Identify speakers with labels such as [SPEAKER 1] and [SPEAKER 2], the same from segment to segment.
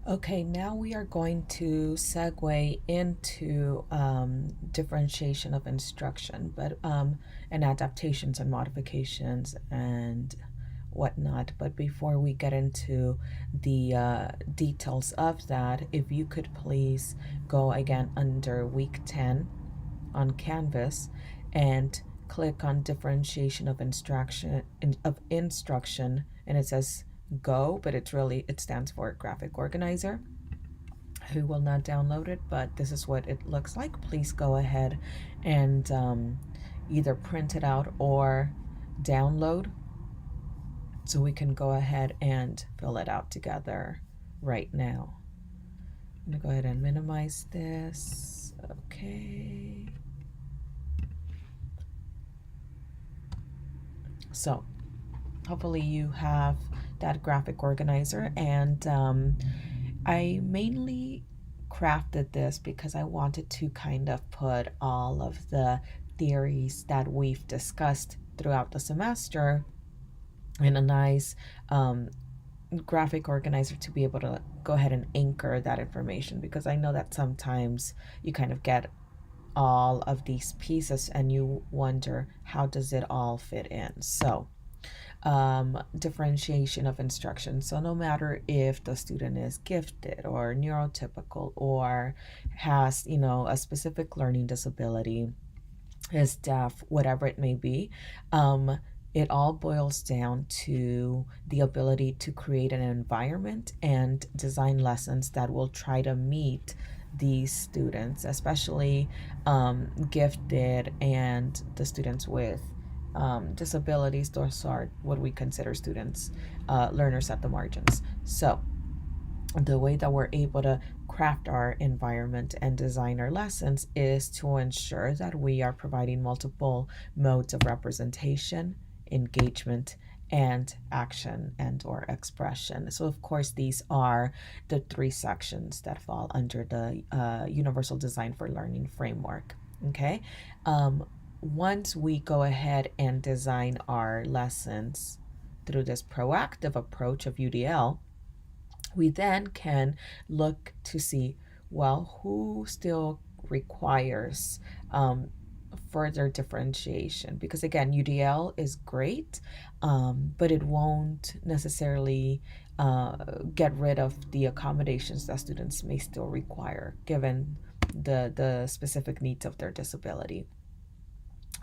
[SPEAKER 1] Okay, now we are going to segue into differentiation of instruction, and adaptations and modifications and whatnot. But before we get into the details of that, if you could please go again under week 10 on Canvas and click on differentiation of instruction, and it says go, but it stands for graphic organizer. Who will not download it, but this is what it looks like. Please go ahead and either print it out or download so we can go ahead and fill it out together right now. I'm gonna go ahead and minimize this. Okay. So hopefully you have that graphic organizer, and I mainly crafted this because I wanted to kind of put all of the theories that we've discussed throughout the semester in a nice graphic organizer to be able to go ahead and anchor that information, because I know that sometimes you kind of get all of these pieces and you wonder, how does it all fit in? So differentiation of instruction. So no matter if the student is gifted or neurotypical or has, a specific learning disability, is deaf, whatever it may be, it all boils down to the ability to create an environment and design lessons that will try to meet these students, especially gifted and the students with disabilities. Those are what we consider students, learners at the margins. So the way that we're able to craft our environment and design our lessons is to ensure that we are providing multiple modes of representation, engagement, and action and or expression. So of course these are the three sections that fall under the universal design for learning framework. Okay. Once we go ahead and design our lessons through this proactive approach of UDL, we then can look to see, well, who still requires further differentiation. Because again, UDL is great, but it won't necessarily get rid of the accommodations that students may still require given the specific needs of their disability.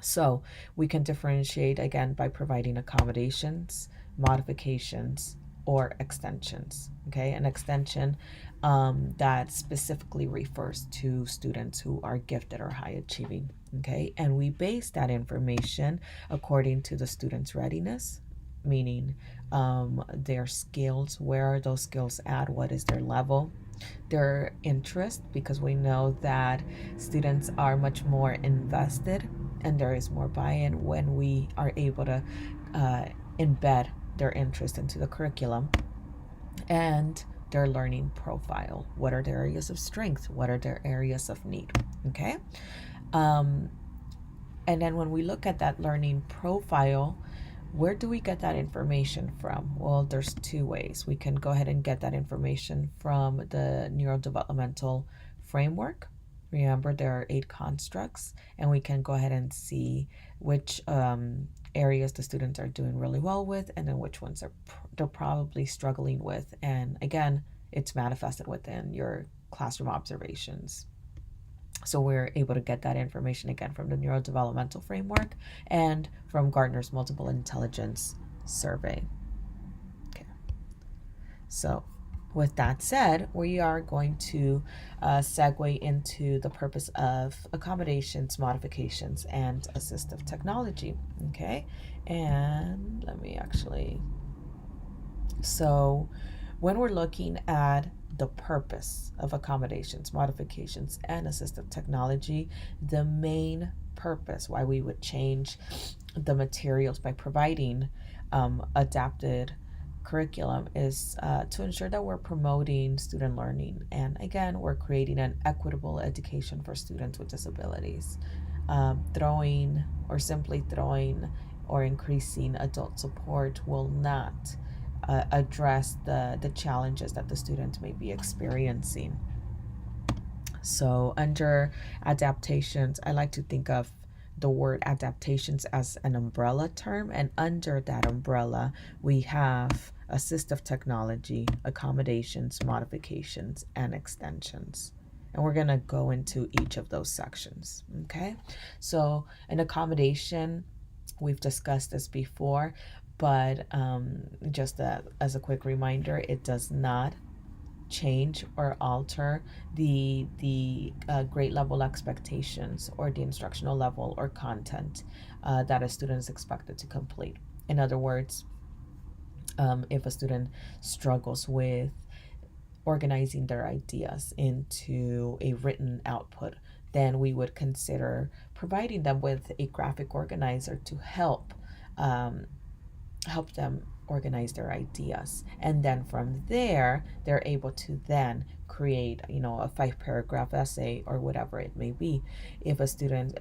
[SPEAKER 1] So we can differentiate again by providing accommodations, modifications, or extensions. Okay, an extension that specifically refers to students who are gifted or high achieving. Okay, and we base that information according to the student's readiness, meaning their skills, where are those skills at, what is their level, their interest, because we know that students are much more invested and there is more buy-in when we are able to embed their interest into the curriculum, and their learning profile. What are their areas of strength? What are their areas of need? Okay. And then when we look at that learning profile, where do we get that information from? Well, there's two ways. We can go ahead and get that information from the neurodevelopmental framework. Remember, there are 8 constructs, and we can go ahead and see which areas the students are doing really well with, and then which ones they're probably struggling with. And again, it's manifested within your classroom observations. So we're able to get that information again from the neurodevelopmental framework and from Gartner's multiple intelligence survey. Okay. So with that said, we are going to segue into the purpose of accommodations, modifications, and assistive technology. Okay. And let me so when we're looking at the purpose of accommodations, modifications, and assistive technology, the main purpose why we would change the materials by providing adapted curriculum is to ensure that we're promoting student learning. And again, we're creating an equitable education for students with disabilities. Simply throwing or increasing adult support will not address the challenges that the student may be experiencing. So under adaptations, I like to think of the word adaptations as an umbrella term, and under that umbrella, we have assistive technology, accommodations, modifications, and extensions. And we're going to go into each of those sections. Okay. So an accommodation, we've discussed this before, but just as a quick reminder, it does not change or alter the grade level expectations or the instructional level or content that a student is expected to complete. In other words, if a student struggles with organizing their ideas into a written output, then we would consider providing them with a graphic organizer to help them organize their ideas. And then from there, they're able to then create, a 5-paragraph essay or whatever it may be. If a student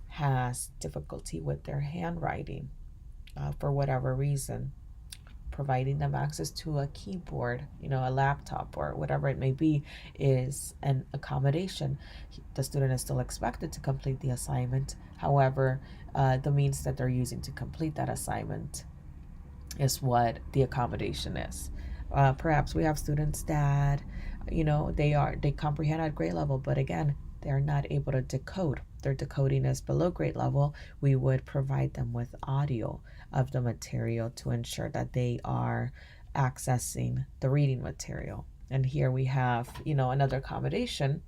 [SPEAKER 1] has difficulty with their handwriting for whatever reason, providing them access to a keyboard, a laptop or whatever it may be, is an accommodation. The student is still expected to complete the assignment. However, the means that they're using to complete that assignment is what the accommodation is. Perhaps we have students that, they comprehend at grade level, but again, they're not able to decode. Their decoding is below grade level. We would provide them with audio of the material to ensure that they are accessing the reading material. And here we have, another accommodation.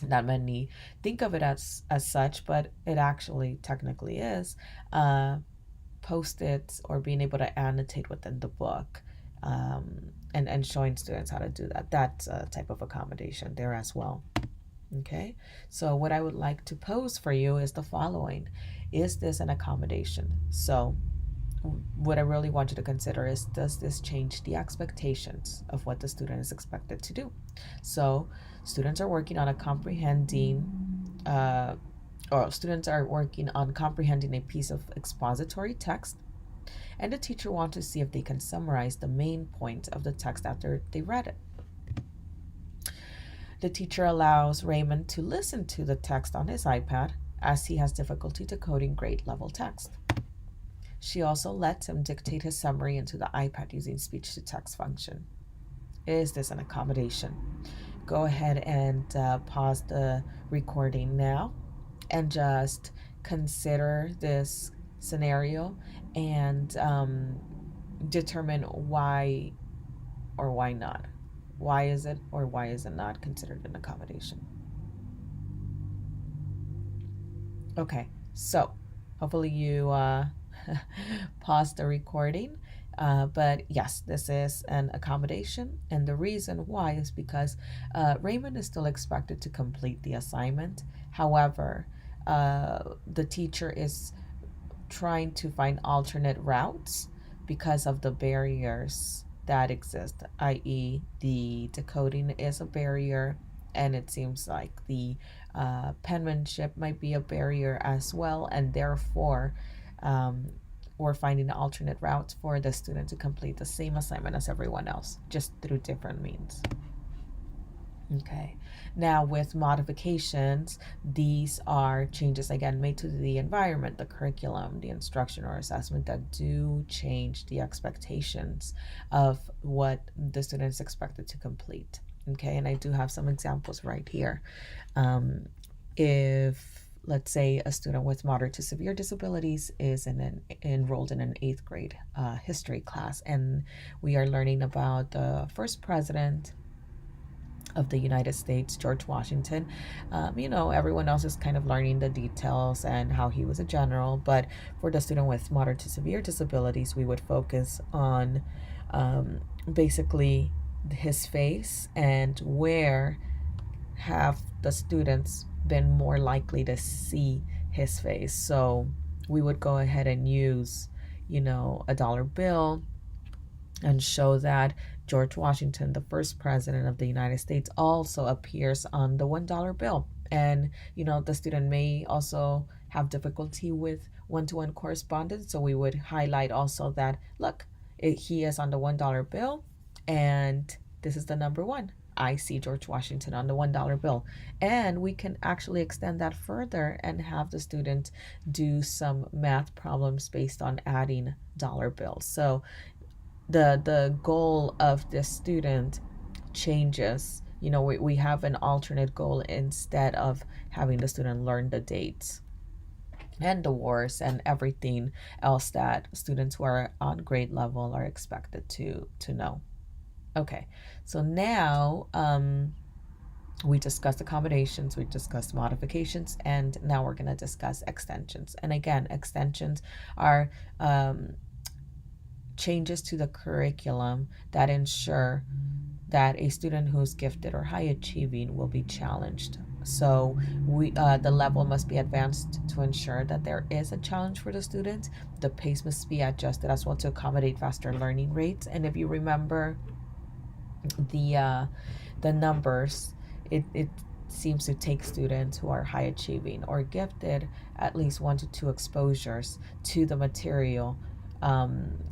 [SPEAKER 1] Not many think of it as such, but it actually technically is. Post-its or being able to annotate within the book, and showing students how to do that. That's a type of accommodation there as well. Okay, so what I would like to pose for you is the following. Is this an accommodation? So what I really want you to consider is, does this change the expectations of what the student is expected to do? So students are working on comprehending a piece of expository text, and the teacher wants to see if they can summarize the main point of the text after they read it. The teacher allows Raymond to listen to the text on his iPad as he has difficulty decoding grade level text. She also lets him dictate his summary into the iPad using speech to text function. Is this an accommodation? Go ahead and pause the recording now and just consider this scenario and determine why or why not. Why is it or why is it not considered an accommodation? Okay, so hopefully you pause the recording. But yes, this is an accommodation, and the reason why is because Raymond is still expected to complete the assignment. However, the teacher is trying to find alternate routes because of the barriers that exist, i.e., the decoding is a barrier, and it seems like the penmanship might be a barrier as well, and therefore we're finding alternate routes for the student to complete the same assignment as everyone else, just through different means. Okay, now with modifications, these are changes again made to the environment, the curriculum, the instruction or assessment that do change the expectations of what the student is expected to complete. Okay, and I do have some examples right here. If, let's say, a student with moderate to severe disabilities is enrolled in an 8th grade history class, and we are learning about the first president of the United States, George Washington. Everyone else is kind of learning the details and how he was a general, but for the student with moderate to severe disabilities, we would focus on basically his face and where have the students been more likely to see his face. So we would go ahead and use, a dollar bill and show that George Washington, the first president of the United States, also appears on the $1 bill. And, the student may also have difficulty with one-to-one correspondence. So we would highlight also that, look, he is on the $1 bill, and this is the number one. I see George Washington on the $1 bill. And we can actually extend that further and have the student do some math problems based on adding dollar bills. So the goal of this student changes. We have an alternate goal instead of having the student learn the dates and the wars and everything else that students who are on grade level are expected to know. Okay, so now we discussed accommodations, we discussed modifications, and now we're going to discuss extensions. And again, extensions are changes to the curriculum that ensure that a student who's gifted or high achieving will be challenged. So the level must be advanced to ensure that there is a challenge for the student. The pace must be adjusted as well to accommodate faster learning rates. And if you remember the numbers, it seems to take students who are high achieving or gifted at least 1 to 2 exposures to the material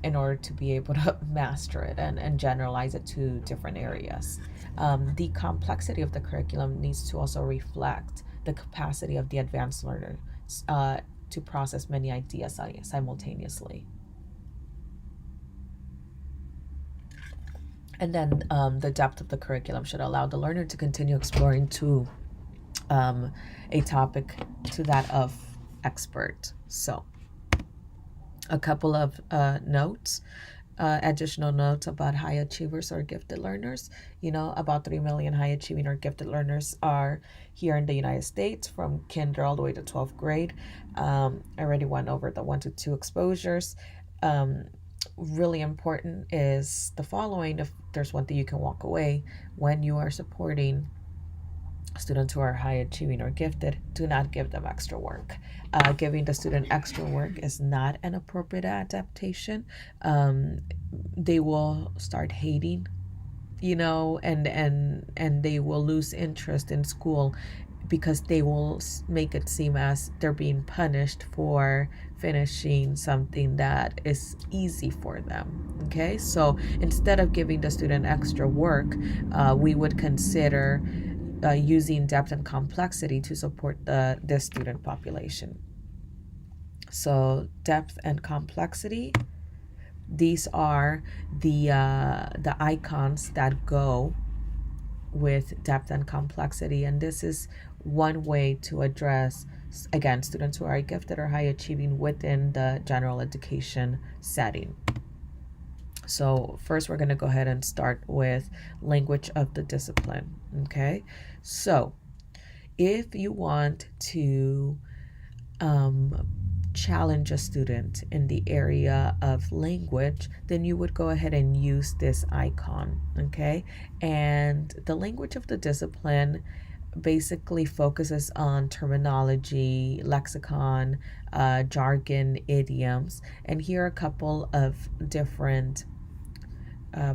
[SPEAKER 1] in order to be able to master it and generalize it to different areas. The complexity of the curriculum needs to also reflect the capacity of the advanced learner to process many ideas simultaneously. And then the depth of the curriculum should allow the learner to continue exploring to a topic to that of expert. So a couple of notes, additional notes about high achievers or gifted learners. About 3 million high achieving or gifted learners are here in the United States from kinder all the way to 12th grade. I already went over the 1 to 2 exposures. Really important is the following. If there's one thing you can walk away when you are supporting students who are high achieving or gifted, do not give them extra work. Giving the student extra work is not an appropriate adaptation. They will start hating, and they will lose interest in school because they will make it seem as they're being punished for finishing something that is easy for them. Okay, so instead of giving the student extra work, we would consider using depth and complexity to support this student population. So depth and complexity, these are the icons that go with depth and complexity, and this is one way to address, again, students who are gifted or high achieving within the general education setting. So first we're going to go ahead and start with language of the discipline. Okay, so if you want to challenge a student in the area of language, then you would go ahead and use this icon. Okay, and the language of the discipline basically focuses on terminology, lexicon, jargon, idioms, and here are a couple of different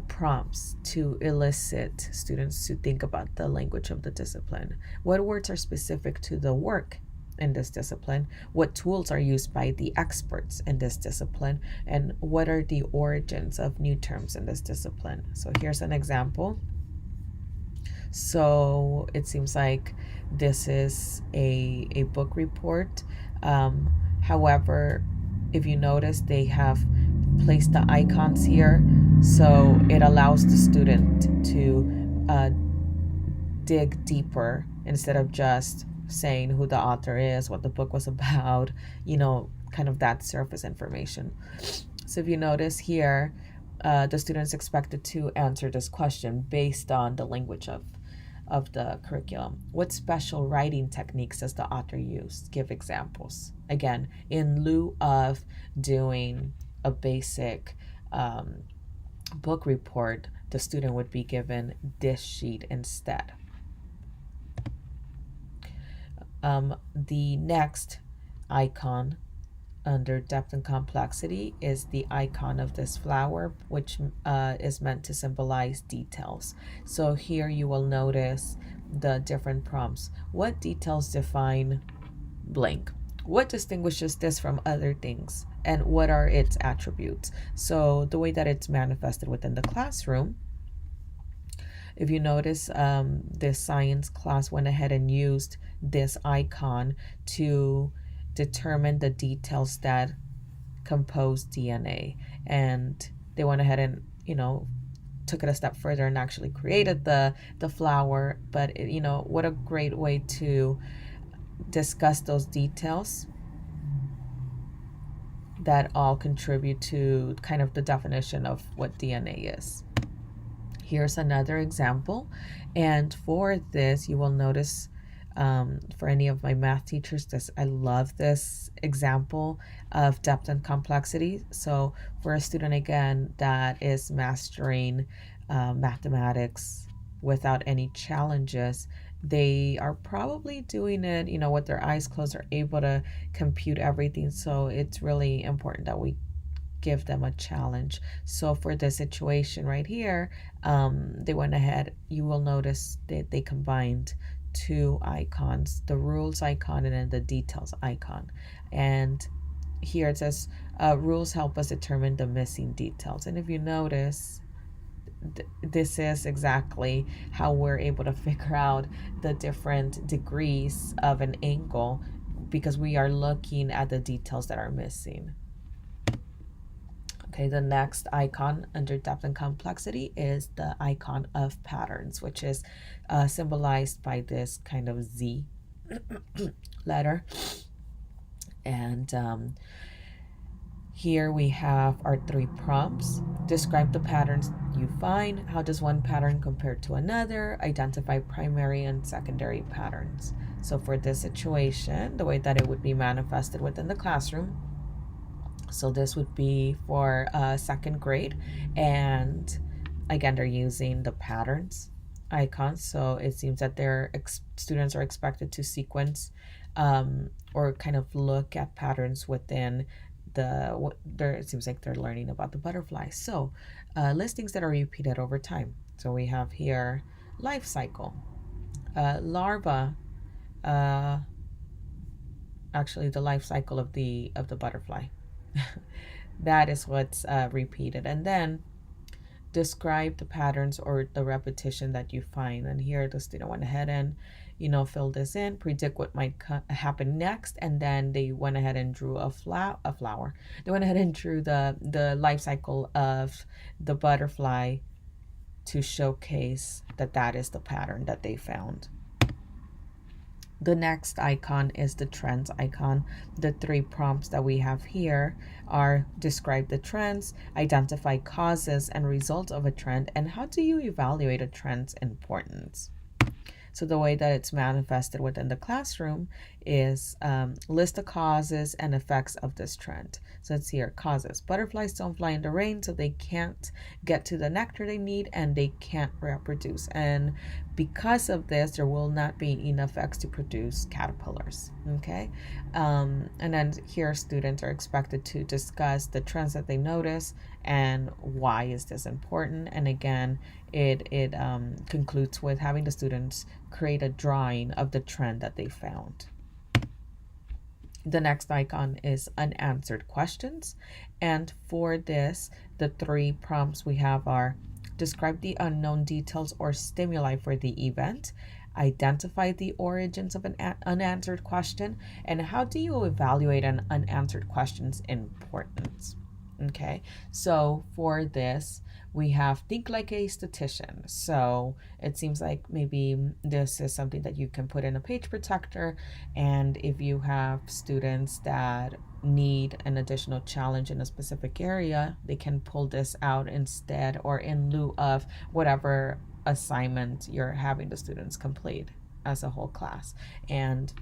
[SPEAKER 1] prompts to elicit students to think about the language of the discipline. What words are specific to the work in this discipline? What tools are used by the experts in this discipline? And what are the origins of new terms in this discipline? So here's an example. So it seems like this is a book report. However, if you notice, they have placed the icons here, so it allows the student to dig deeper instead of just saying who the author is, what the book was about, kind of that surface information. So if you notice here, the student's expected to answer this question based on the language of the curriculum. What special writing techniques does the author use? Give examples. Again, in lieu of doing a basic book report, the student would be given this sheet instead. The next icon under depth and complexity is the icon of this flower, which is meant to symbolize details. So here you will notice the different prompts. What details define blank? what distinguishes this from other things and what are its attributes. So the way that it's manifested within the classroom, if you notice, this science class went ahead and used this icon to determine the details that compose DNA. And they went ahead and, took it a step further and actually created the flower. But, what a great way to discuss those details that all contribute to kind of the definition of what DNA is. Here's another example. And for this, you will notice, for any of my math teachers, I love this example of depth and complexity. So for a student, again, that is mastering mathematics without any challenges, they are probably doing it, with their eyes closed, are able to compute everything. So it's really important that we give them a challenge. So for this situation right here, they went ahead, you will notice that they combined two icons, the rules icon and then the details icon. And here it says, rules help us determine the missing details. And if you notice, this is exactly how we're able to figure out the different degrees of an angle, because we are looking at the details that are missing. Okay, the next icon under depth and complexity is the icon of patterns, which is symbolized by this kind of Z letter. And here we have our 3 prompts. Describe the patterns you find. How does one pattern compare to another? Identify primary and secondary patterns. So for this situation, the way that it would be manifested within the classroom, so this would be for 2nd grade, and again, they're using the patterns icons. So it seems that their students are expected to sequence or kind of look at patterns within it seems like they're learning about the butterfly. So listings that are repeated over time. So we have here life cycle, larva, actually the life cycle of the butterfly. That is what's repeated. And then describe the patterns or the repetition that you find. And here the student went ahead and fill this in, predict what might happen next, and then they went ahead and drew a flower. They went ahead and drew the life cycle of the butterfly to showcase that is the pattern that they found. The next icon is the trends icon. The 3 prompts that we have here are describe the trends, identify causes and results of a trend, and how do you evaluate a trend's importance. So the way that it's manifested within the classroom is list the causes and effects of this trend. So it's here, causes. Butterflies don't fly in the rain, so they can't get to the nectar they need and they can't reproduce. And because of this, there will not be enough eggs to produce caterpillars. Okay. And then here students are expected to discuss the trends that they notice and why is this important. And again, it concludes with having the students create a drawing of the trend that they found. The next icon is unanswered questions. And for this, the 3 prompts we have are describe the unknown details or stimuli for the event, identify the origins of an unanswered question, and how do you evaluate an unanswered question's importance. Okay, so for this, we have think like a statistician. So it seems like maybe this is something that you can put in a page protector. And if you have students that need an additional challenge in a specific area, they can pull this out instead or in lieu of whatever assignment you're having the students complete as a whole class. And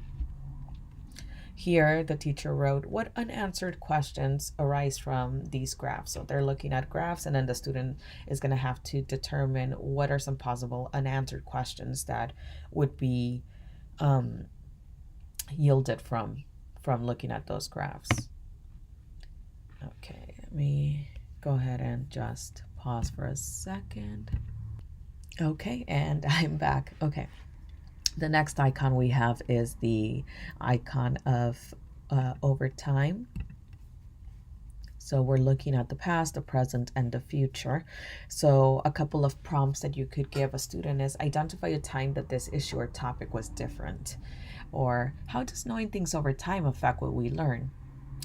[SPEAKER 1] here, the teacher wrote, what unanswered questions arise from these graphs? So they're looking at graphs, and then the student is going to have to determine what are some possible unanswered questions that would be yielded from looking at those graphs. Okay, let me go ahead and just pause for a second. Okay, and I'm back. Okay. The next icon we have is the icon of over time. So we're looking at the past, the present, and the future. So a couple of prompts that you could give a student is identify a time that this issue or topic was different. Or how does knowing things over time affect what we learn?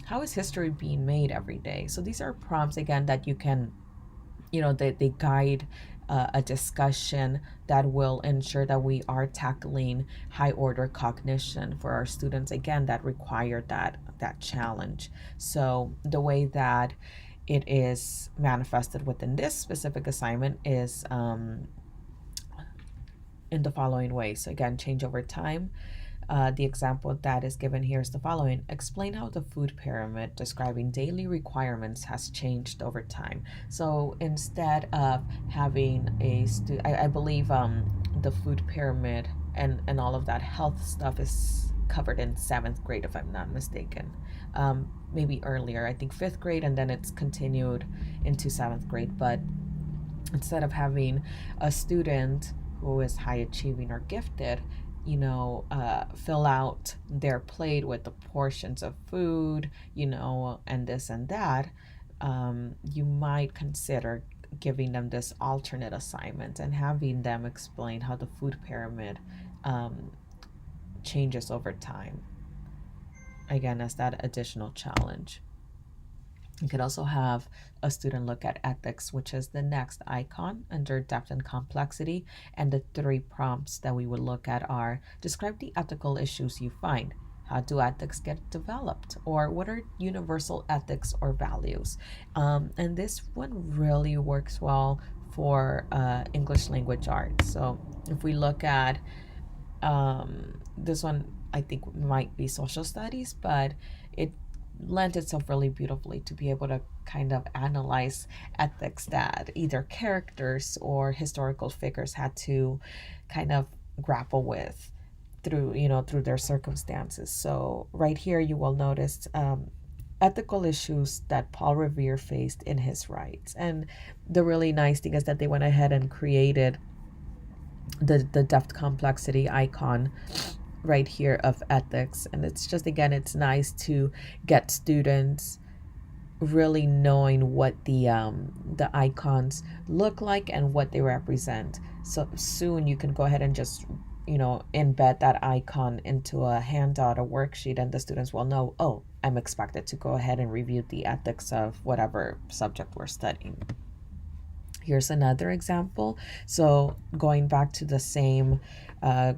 [SPEAKER 1] How is history being made every day? So these are prompts, again, that you can, they guide a discussion that will ensure that we are tackling high order cognition for our students, again, that require that challenge. So the way that it is manifested within this specific assignment is in the following way. So again, change over time. The example that is given here is the following. Explain how the food pyramid describing daily requirements has changed over time. So instead of having I believe the food pyramid and all of that health stuff is covered in 7th grade, if I'm not mistaken. Maybe earlier, I think 5th grade, and then it's continued into 7th grade. But instead of having a student who is high achieving or gifted, fill out their plate with the portions of food, and this and that, you might consider giving them this alternate assignment and having them explain how the food pyramid changes over time. Again, as that additional challenge. You could also have a student look at ethics, which is the next icon under depth and complexity. And the 3 prompts that we would look at are: describe the ethical issues you find. How do ethics get developed? Or what are universal ethics or values? And this one really works well for English language arts. So if we look at this one, I think might be social studies, but it lent itself really beautifully to be able to kind of analyze ethics that either characters or historical figures had to kind of grapple with through their circumstances. So right here you will notice ethical issues that Paul Revere faced in his rights. And the really nice thing is that they went ahead and created the depth complexity icon right here of ethics. And it's just, again, it's nice to get students really knowing what the icons look like and what they represent. So soon you can go ahead and just embed that icon into a handout, a worksheet, and the students will know, oh, I'm expected to go ahead and review the ethics of whatever subject we're studying. Here's another example. So going back to the same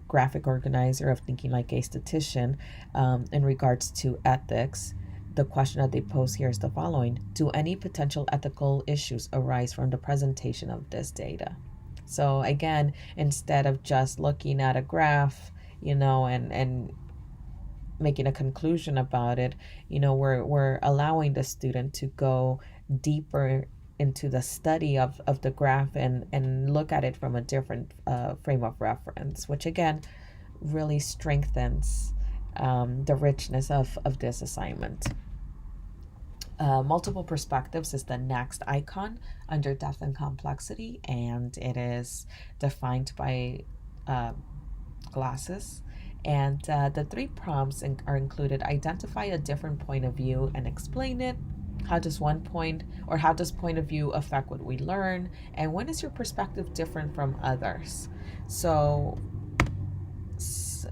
[SPEAKER 1] graphic organizer of thinking like a statistician, in regards to ethics, the question that they pose here is the following: do any potential ethical issues arise from the presentation of this data? So again, instead of just looking at a graph, and making a conclusion about it, we're allowing the student to go deeper into the study of the graph and look at it from a different frame of reference, which again really strengthens the richness of this assignment. Multiple perspectives is the next icon under depth and complexity, and it is defined by glasses. And the 3 prompts are included: identify a different point of view and explain it. How does point of view affect what we learn? And when is your perspective different from others? So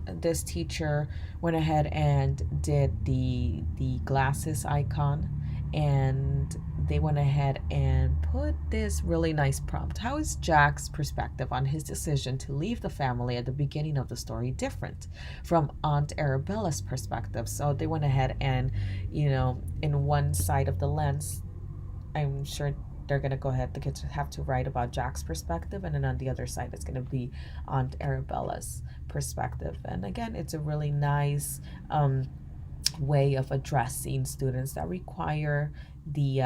[SPEAKER 1] this teacher went ahead and did the glasses icon, and they went ahead and put this really nice prompt: how is Jack's perspective on his decision to leave the family at the beginning of the story different from Aunt Arabella's perspective? So they went ahead and, in one side of the lens, I'm sure they're going to go ahead, the kids have to write about Jack's perspective, and then on the other side it's going to be Aunt Arabella's perspective. And again, it's a really nice way of addressing students that require the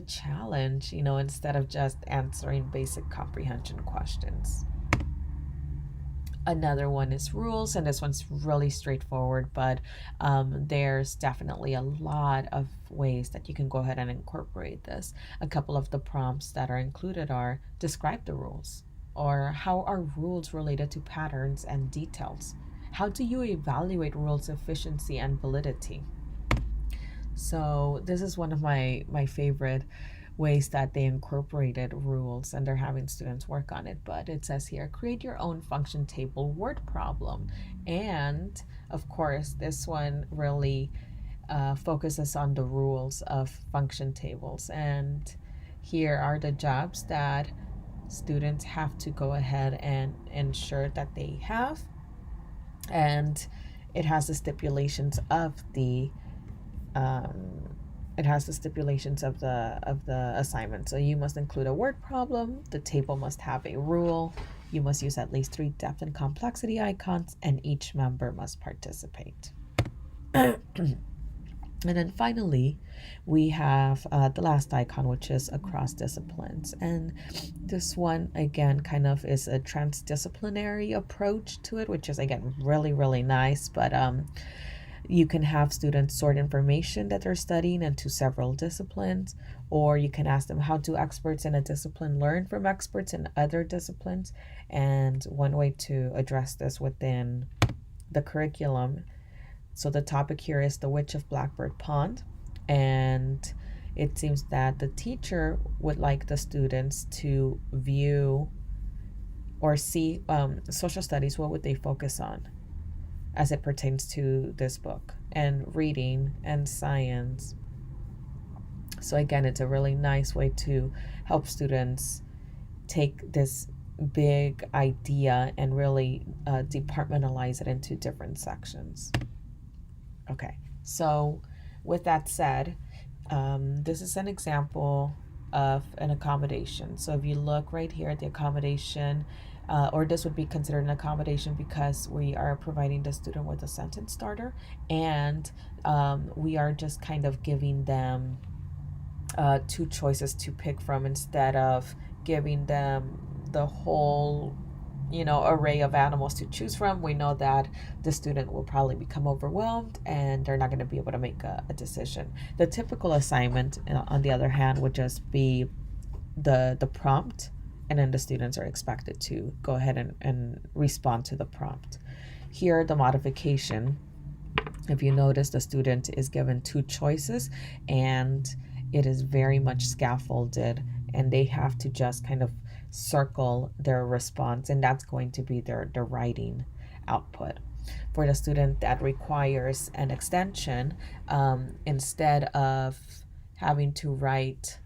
[SPEAKER 1] challenge, instead of just answering basic comprehension questions. Another one is rules, and this one's really straightforward, but there's definitely a lot of ways that you can go ahead and incorporate this. A couple of the prompts that are included are: describe the rules, or how are rules related to patterns and details? how do you evaluate rules efficiency and validity? So this is one of my favorite ways that they incorporated rules, and they're having students work on it. But it says here, create your own function table word problem. And of course, this one really focuses on the rules of function tables. And here are the jobs that students have to go ahead and ensure that they have. And it has the stipulations of the um, assignment. So you must include a word problem. The table must have a rule. You must use at least 3 depth and complexity icons, and each member must participate. And then finally, we have the last icon, which is across disciplines. And this one, again, kind of is a transdisciplinary approach to it, which is, again, really, really nice. But you can have students sort information that they're studying into several disciplines, or you can ask them, how do experts in a discipline learn from experts in other disciplines? And one way to address this within the curriculum, so the topic here is the Witch of Blackbird Pond, and it seems that the teacher would like the students to view or see social studies. What would they focus on as it pertains to this book, and reading and science? So again, it's a really nice way to help students take this big idea and really departmentalize it into different sections. Okay, so with that said, this is an example of an accommodation. So if you look right here at the accommodation, or this would be considered an accommodation because we are providing the student with a sentence starter, and we are just kind of giving them 2 choices to pick from instead of giving them the whole array of animals to choose from. We know that the student will probably become overwhelmed and they're not going to be able to make a decision. The typical assignment, on the other hand, would just be the prompt, and then the students are expected to go ahead and respond to the prompt. Here, the modification, if you notice, the student is given 2 choices, and it is very much scaffolded, and they have to just kind of circle their response, and that's going to be their writing output. For the student that requires an extension, instead of having to write,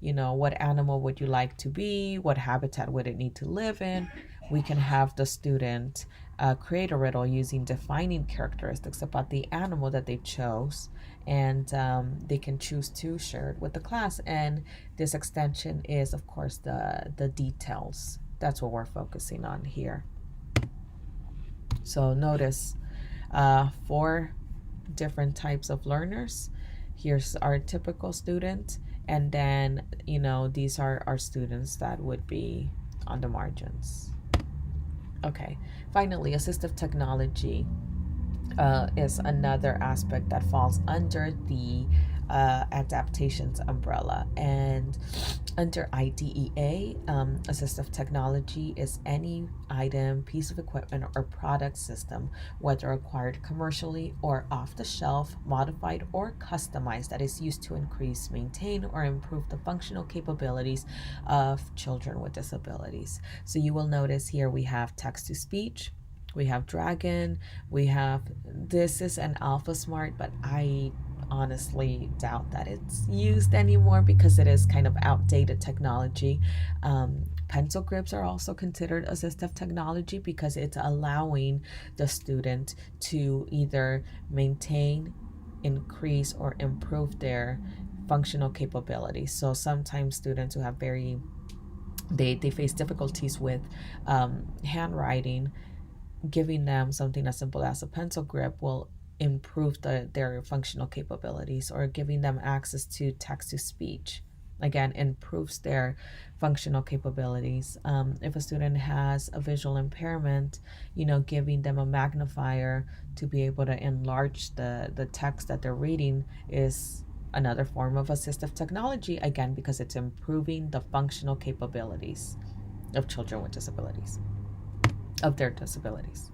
[SPEAKER 1] what animal would you like to be, what habitat would it need to live in, we can have the student create a riddle using defining characteristics about the animal that they chose, and they can choose to share it with the class. And this extension is, of course, the details. That's what we're focusing on here. So notice 4 different types of learners. Here's our typical student, and then these are our students that would be on the margins. Okay, finally, assistive technology is another aspect that falls under the adaptations umbrella. And under IDEA, assistive technology is any item, piece of equipment, or product system, whether acquired commercially or off the shelf, modified or customized, that is used to increase, maintain, or improve the functional capabilities of children with disabilities. So you will notice here we have text to speech, we have Dragon, this is an Alpha Smart, but I honestly doubt that it's used anymore because it is kind of outdated technology. Pencil grips are also considered assistive technology because it's allowing the student to either maintain, increase, or improve their functional capabilities. So sometimes students who have they face difficulties with handwriting, giving them something as simple as a pencil grip will improve their functional capabilities, or giving them access to text to speech, again, improves their functional capabilities. If a student has a visual impairment, giving them a magnifier to be able to enlarge the text that they're reading is another form of assistive technology, again, because it's improving the functional capabilities of children with disabilities, of their disabilities.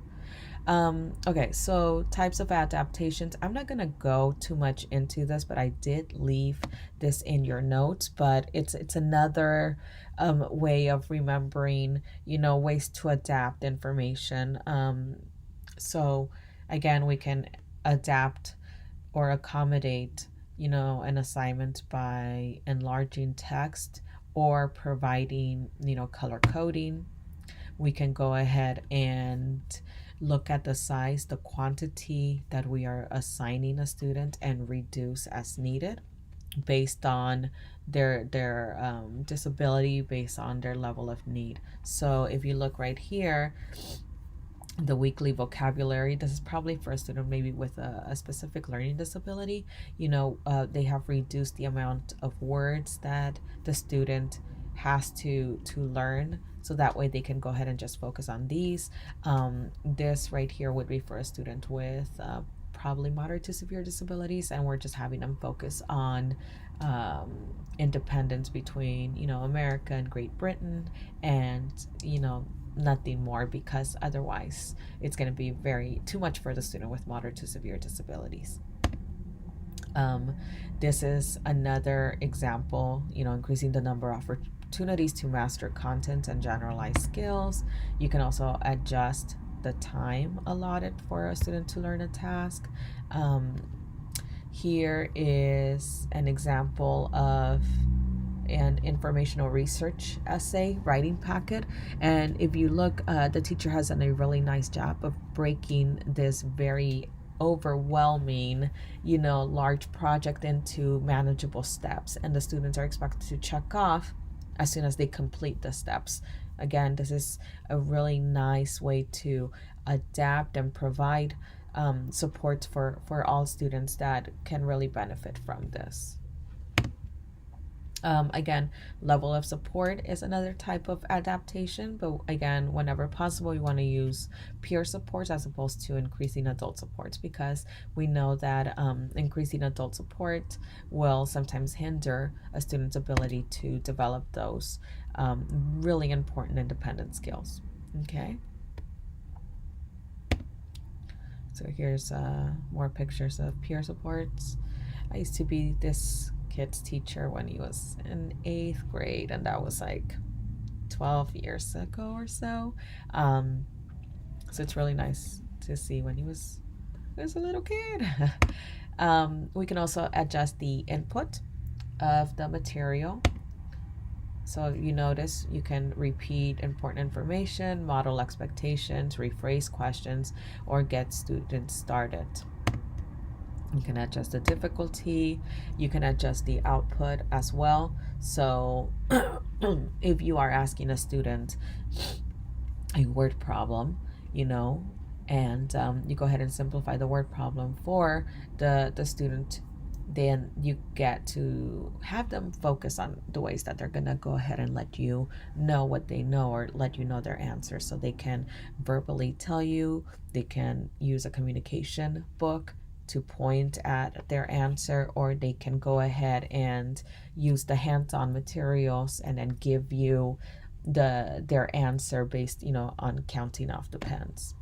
[SPEAKER 1] Okay, so types of adaptations. I'm not gonna go too much into this, but I did leave this in your notes. But it's another way of remembering, ways to adapt information. So again, we can adapt or accommodate, an assignment by enlarging text or providing, color coding. We can go ahead and look at the size, the quantity that we are assigning a student and reduce as needed based on their disability, based on their level of need. So if you look right here, the weekly vocabulary, this is probably for a student maybe with a specific learning disability. They have reduced the amount of words that the student has to learn, so that way they can go ahead and just focus on these. This right here would be for a student with probably moderate to severe disabilities, and we're just having them focus on independence between America and Great Britain, and nothing more, because otherwise it's going to be very too much for the student with moderate to severe disabilities. This is another example, increasing the number of opportunities to master content and generalized skills. You can also adjust the time allotted for a student to learn a task. Here is an example of an informational research essay writing packet, and if you look, the teacher has done a really nice job of breaking this very overwhelming large project into manageable steps, and the students are expected to check off as soon as they complete the steps. Again, this is a really nice way to adapt and provide support for all students that can really benefit from this. Again, level of support is another type of adaptation, but again, whenever possible, you want to use peer supports as opposed to increasing adult supports, because we know that increasing adult support will sometimes hinder a student's ability to develop those really important independent skills. Okay. So here's more pictures of peer supports. I used to be this kid's teacher when he was in 8th grade, and that was like 12 years ago or so. So it's really nice to see when he was a little kid. We can also adjust the input of the material. So you notice you can repeat important information, model expectations, rephrase questions, or get students started. You can adjust the difficulty. You can adjust the output as well. So if you are asking a student a word problem, and you go ahead and simplify the word problem for the student, then you get to have them focus on the ways that they're going to go ahead and let you know what they know, or let you know their answer, so they can verbally tell you. They can use a communication book to point at their answer, or they can go ahead and use the hands-on materials and then give you their answer based on counting off the pens.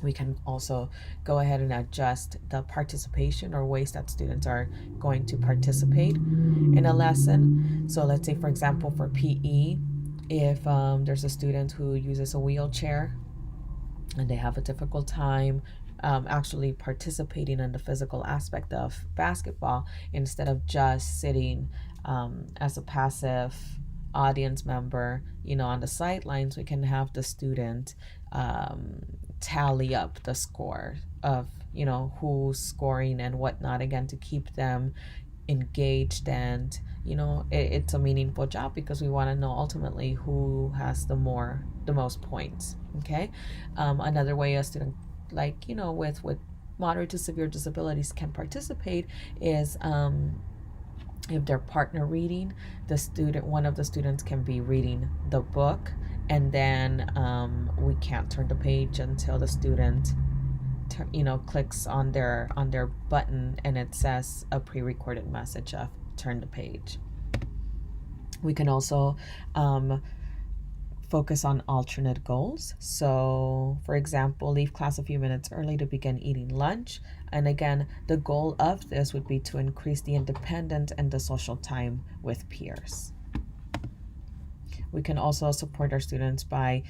[SPEAKER 1] We can also go ahead and adjust the participation, or ways that students are going to participate in a lesson. So let's say, for example, for PE, if there's a student who uses a wheelchair and they have a difficult time actually participating in the physical aspect of basketball, instead of just sitting as a passive audience member, on the sidelines, we can have the student tally up the score of, who's scoring and whatnot, again, to keep them engaged. And it's a meaningful job, because we want to know ultimately who has the most points. Okay. Another way a student, like with moderate to severe disabilities, can participate is if they're partner reading, one of the students can be reading the book, and then we can't turn the page until the student clicks on their button, and it says a pre-recorded message of turn the page. We can also focus on alternate goals. So, for example, leave class a few minutes early to begin eating lunch. And again, the goal of this would be to increase the independence and the social time with peers. We can also support our students by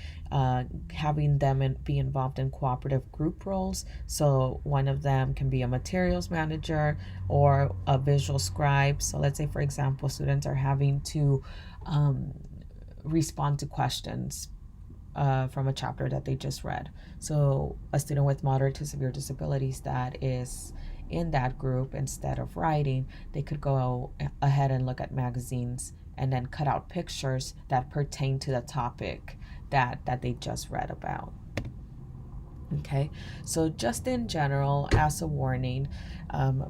[SPEAKER 1] having them be involved in cooperative group roles. So one of them can be a materials manager or a visual scribe. So let's say, for example, students are having to respond to questions from a chapter that they just read. So a student with moderate to severe disabilities that is in that group, instead of writing, they could go ahead and look at magazines and then cut out pictures that pertain to the topic that they just read about. Okay, so just in general, as a warning,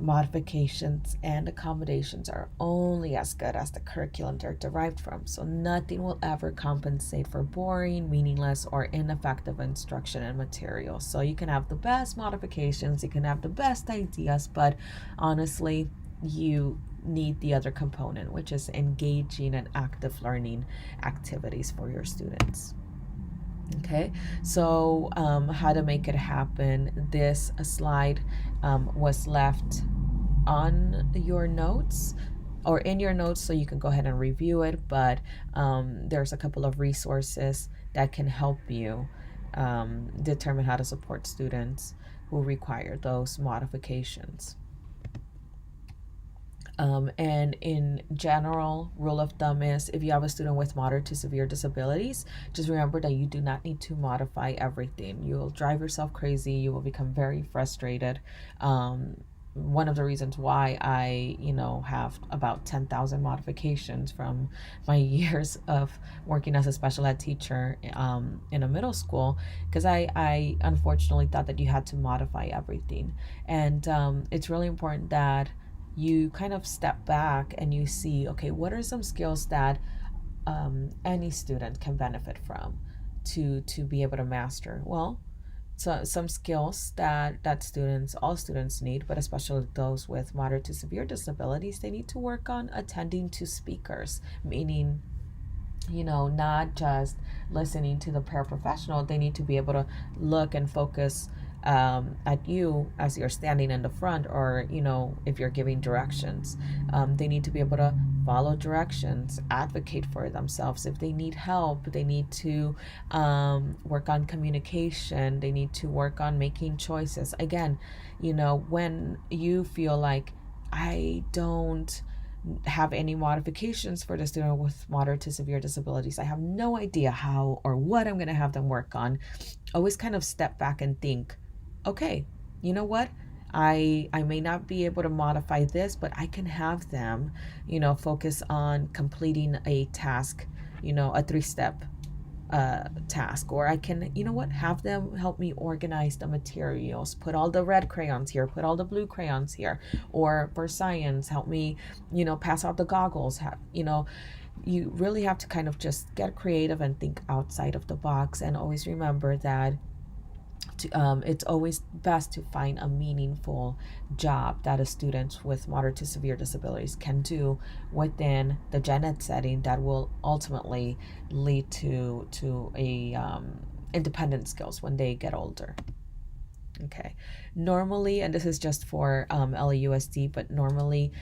[SPEAKER 1] modifications and accommodations are only as good as the curriculum they're derived from. So nothing will ever compensate for boring, meaningless, or ineffective instruction and materials. So you can have the best modifications, you can have the best ideas, but honestly, you need the other component, which is engaging and active learning activities for your students. Okay, so how to make it happen. This slide was left on your notes or in your notes, so you can go ahead and review it, but there's a couple of resources that can help you determine how to support students who require those modifications. And in general, rule of thumb is if you have a student with moderate to severe disabilities, just remember that you do not need to modify everything. You will drive yourself crazy. You will become very frustrated. One of the reasons why I, have about 10,000 modifications from my years of working as a special ed teacher in a middle school, because I unfortunately thought that you had to modify everything. And it's really important that you kind of step back and you see, okay, what are some skills that any student can benefit from to be able to master? Well, so some skills that all students need, but especially those with moderate to severe disabilities, they need to work on attending to speakers, meaning not just listening to the paraprofessional. They need to be able to look and focus at you as you're standing in the front, or if you're giving directions. They need to be able to follow directions, advocate for themselves. If they need help, they need to work on communication. They need to work on making choices. Again, when you feel like, I don't have any modifications for the student with moderate to severe disabilities, I have no idea how or what I'm going to have them work on, always kind of step back and think, okay, you know what? I may not be able to modify this, but I can have them, focus on completing a task, a 3-step task. Or I can, have them help me organize the materials, put all the red crayons here, put all the blue crayons here. Or for science, help me, pass out the goggles. You really have to kind of just get creative and think outside of the box, and always remember that it's always best to find a meaningful job that a student with moderate to severe disabilities can do within the gen ed setting that will ultimately lead to a independent skills when they get older. Okay, normally, and this is just for LAUSD, but normally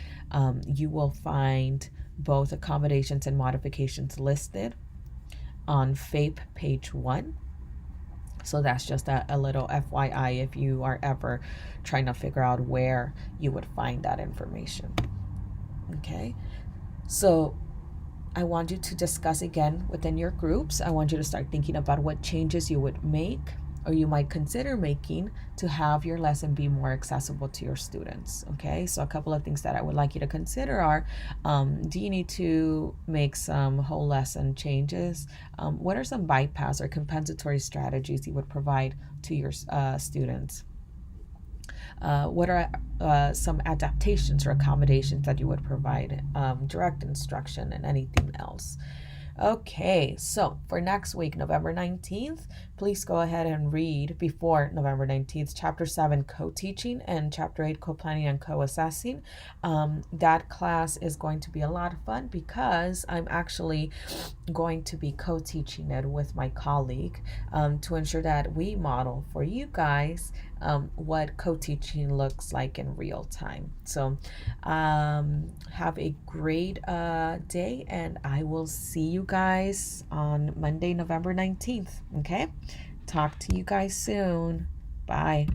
[SPEAKER 1] you will find both accommodations and modifications listed on FAPE page 1. So that's just a little FYI if you are ever trying to figure out where you would find that information. Okay, so I want you to discuss again within your groups. I want you to start thinking about what changes you would make or you might consider making to have your lesson be more accessible to your students. Okay, so a couple of things that I would like you to consider are, do you need to make some whole lesson changes? What are some bypass or compensatory strategies you would provide to your students? What are some adaptations or accommodations that you would provide, direct instruction and anything else? Okay, so for next week, November 19th, please go ahead and read before November 19th, Chapter 7, Co-Teaching, and Chapter 8, Co-Planning and Co-Assessing. That class is going to be a lot of fun because I'm actually going to be co-teaching it with my colleague to ensure that we model for you guys what co-teaching looks like in real time. So have a great day, and I will see you guys on Monday, November 19th. Okay, talk to you guys soon. Bye.